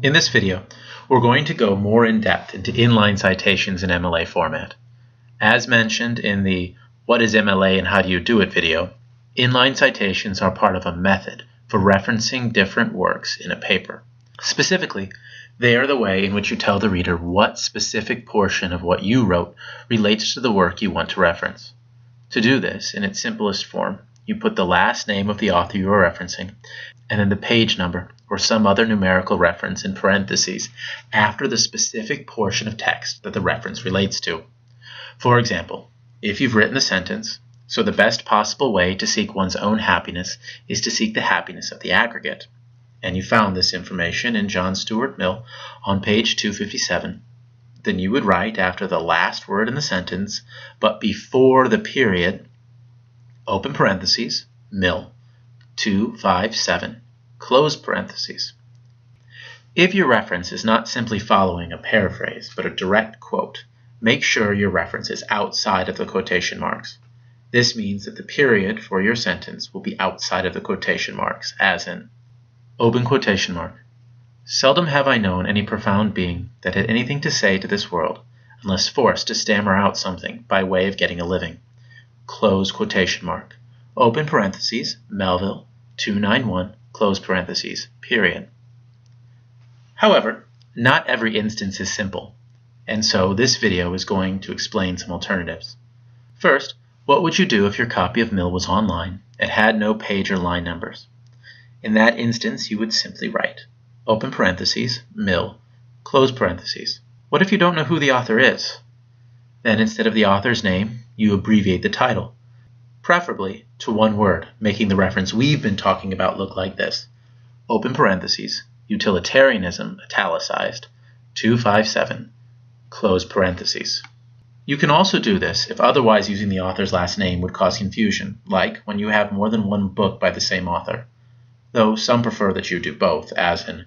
In this video, we're going to go more in depth into inline citations in MLA format. As mentioned in the What is MLA and How do you do it video, inline citations are part of a method for referencing different works in a paper. Specifically, they are the way in which you tell the reader what specific portion of what you wrote relates to the work you want to reference. To do this, in its simplest form, you put the last name of the author you are referencing, and then the page number or some other numerical reference in parentheses after the specific portion of text that the reference relates to. For example, if you've written the sentence, "So the best possible way to seek one's own happiness is to seek the happiness of the aggregate," and you found this information in John Stuart Mill on page 257, then you would write after the last word in the sentence, but before the period, open parentheses, Mill, 257, close parentheses. If your reference is not simply following a paraphrase, but a direct quote, make sure your reference is outside of the quotation marks. This means that the period for your sentence will be outside of the quotation marks, as in, open quotation mark, "Seldom have I known any profound being that had anything to say to this world, unless forced to stammer out something by way of getting a living," close quotation mark, open parentheses, Melville, 291, close parentheses, period. However, not every instance is simple, and so this video is going to explain some alternatives. First, what would you do if your copy of Mill was online and had no page or line numbers? In that instance, you would simply write, open parentheses, Mill, close parentheses. What if you don't know who the author is? Then instead of the author's name, you abbreviate the title, preferably to one word, making the reference we've been talking about look like this, open parentheses, utilitarianism, italicized, 257, close parentheses. You can also do this if otherwise using the author's last name would cause confusion, like when you have more than one book by the same author, though some prefer that you do both, as in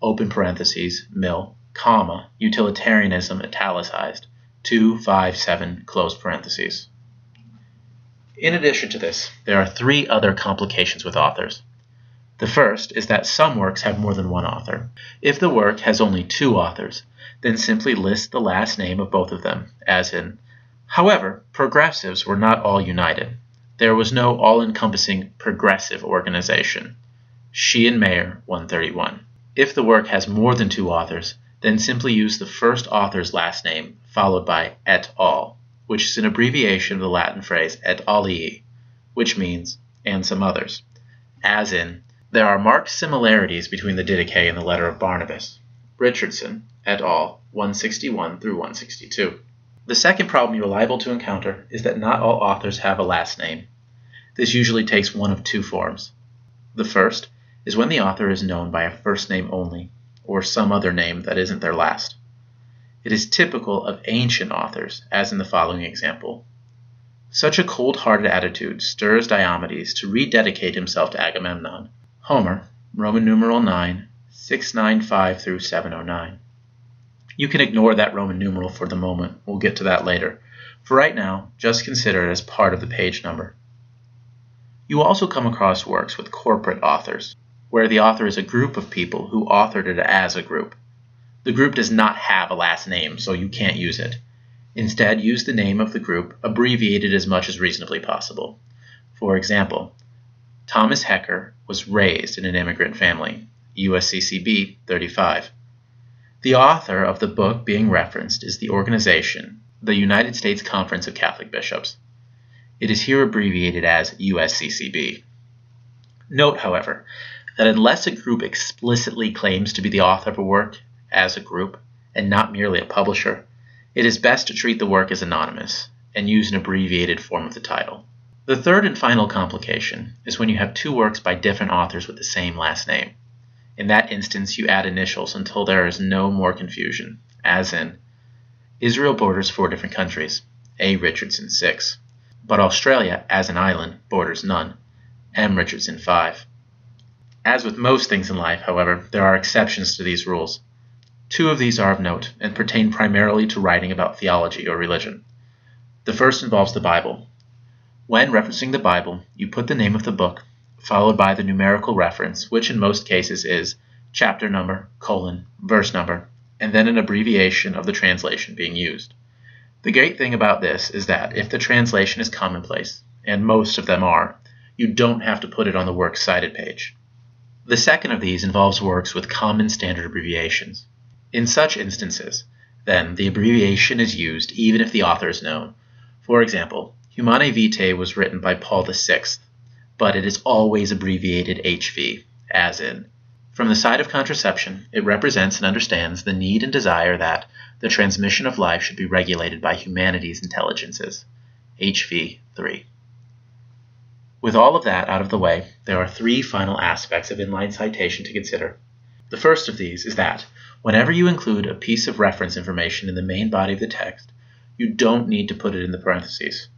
open parentheses, Mill, comma, utilitarianism, italicized, 257, close parentheses. In addition to this, there are three other complications with authors. The first is that some works have more than one author. If the work has only two authors, then simply list the last name of both of them, as in, however, progressives were not all united. There was no all-encompassing progressive organization. She and Mayer, 131. If the work has more than two authors, then simply use the first author's last name, followed by et al., which is an abbreviation of the Latin phrase et alii, which means, and some others, as in, there are marked similarities between the Didache and the letter of Barnabas. Richardson, et al., 161 through 162. The second problem you're liable to encounter is that not all authors have a last name. This usually takes one of two forms. The first is when the author is known by a first name only, or some other name that isn't their last. It is typical of ancient authors, as in the following example. Such a cold-hearted attitude stirs Diomedes to rededicate himself to Agamemnon. Homer, Roman numeral 9, 695 through 709. You can ignore that Roman numeral for the moment. We'll get to that later. For right now, just consider it as part of the page number. You also come across works with corporate authors, where the author is a group of people who authored it as a group. The group does not have a last name, so you can't use it. Instead, use the name of the group abbreviated as much as reasonably possible. For example, Thomas Hecker was raised in an immigrant family, USCCB 35. The author of the book being referenced is the organization, the United States Conference of Catholic Bishops. It is here abbreviated as USCCB. Note, however, that unless a group explicitly claims to be the author of a work as a group and not merely a publisher, it is best to treat the work as anonymous and use an abbreviated form of the title. The third and final complication is when you have two works by different authors with the same last name. In that instance, you add initials until there is no more confusion, as in, Israel borders 4 different countries, A. Richardson 6, but Australia, as an island, borders none, M. Richardson 5. As with most things in life, however, there are exceptions to these rules. Two of these are of note and pertain primarily to writing about theology or religion. The first involves the Bible. When referencing the Bible, you put the name of the book, followed by the numerical reference, which in most cases is chapter number, colon, verse number, and then an abbreviation of the translation being used. The great thing about this is that if the translation is commonplace, and most of them are, you don't have to put it on the works cited page. The second of these involves works with common standard abbreviations. In such instances, then, the abbreviation is used even if the author is known. For example, Humanae Vitae was written by Paul VI, but it is always abbreviated HV, as in, from the side of contraception, it represents and understands the need and desire that the transmission of life should be regulated by humanity's intelligences. HV 3. With all of that out of the way, there are three final aspects of inline citation to consider. The first of these is that, whenever you include a piece of reference information in the main body of the text, you don't need to put it in the parentheses.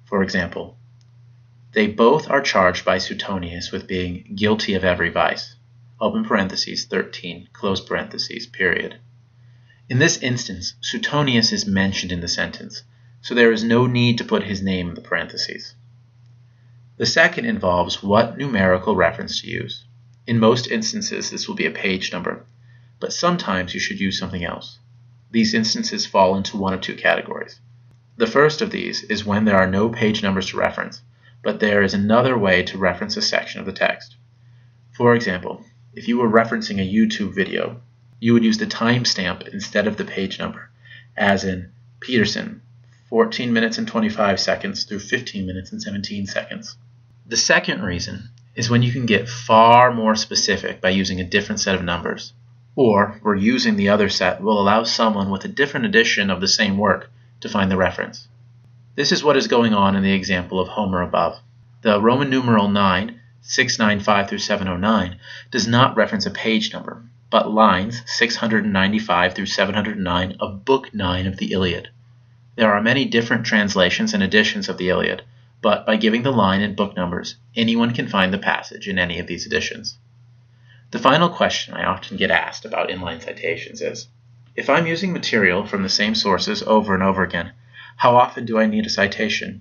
For example, they both are charged by Suetonius with being guilty of every vice. Open parentheses, 13, close parentheses, period. In this instance, Suetonius is mentioned in the sentence, so there is no need to put his name in the parentheses. The second involves what numerical reference to use. In most instances, this will be a page number, but sometimes you should use something else. These instances fall into one of two categories. The first of these is when there are no page numbers to reference, but there is another way to reference a section of the text. For example, if you were referencing a YouTube video, you would use the timestamp instead of the page number, as in Peterson, 14 minutes and 25 seconds through 15 minutes and 17 seconds. The second reason is when you can get far more specific by using a different set of numbers, or where using the other set will allow someone with a different edition of the same work to find the reference. This is what is going on in the example of Homer above. The Roman numeral 9, 695 through 709, does not reference a page number, but lines 695 through 709 of Book 9 of the Iliad. There are many different translations and editions of the Iliad, but by giving the line and book numbers, anyone can find the passage in any of these editions. The final question I often get asked about inline citations is, if I'm using material from the same sources over and over again, how often do I need a citation?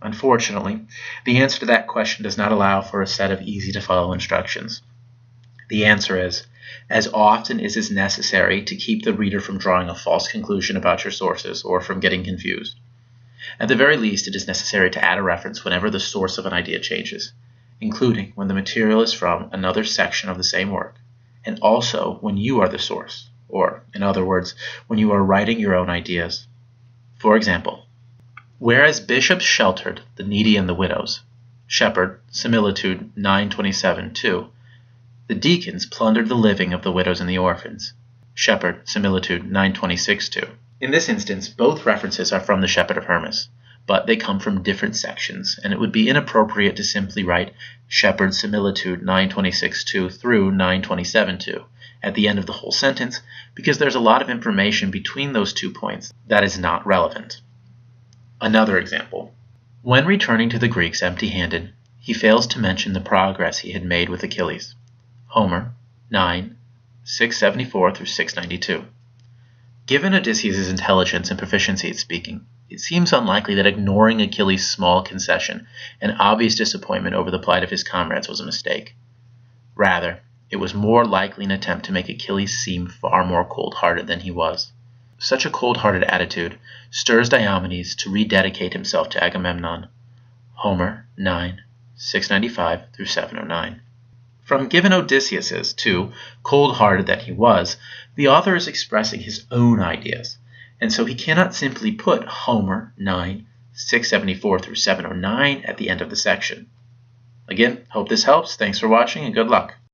Unfortunately, the answer to that question does not allow for a set of easy-to-follow instructions. The answer is, as often as is necessary to keep the reader from drawing a false conclusion about your sources or from getting confused. At the very least, it is necessary to add a reference whenever the source of an idea changes, including when the material is from another section of the same work, and also when you are the source, or, in other words, when you are writing your own ideas. For example, whereas bishops sheltered the needy and the widows, Shepherd, similitude 9:27-2, the deacons plundered the living of the widows and the orphans, Shepherd, similitude 9:26-2. In this instance, both references are from the Shepherd of Hermas, but they come from different sections, and it would be inappropriate to simply write Shepherd, similitude 9:26-2 through 9:27-2 at the end of the whole sentence, because there's a lot of information between those 2 points that is not relevant. Another example. When returning to the Greeks empty-handed, he fails to mention the progress he had made with Achilles. Homer, 9, 674 through 692. Given Odysseus' intelligence and proficiency at speaking, it seems unlikely that ignoring Achilles' small concession and obvious disappointment over the plight of his comrades was a mistake. Rather, it was more likely an attempt to make Achilles seem far more cold-hearted than he was. Such a cold-hearted attitude stirs Diomedes to rededicate himself to Agamemnon. Homer, 9, 695 through 709. From given Odysseus to cold-hearted that he was, the author is expressing his own ideas, and so he cannot simply put Homer 9, 674 through 709 at the end of the section. Again, hope this helps. Thanks for watching and good luck.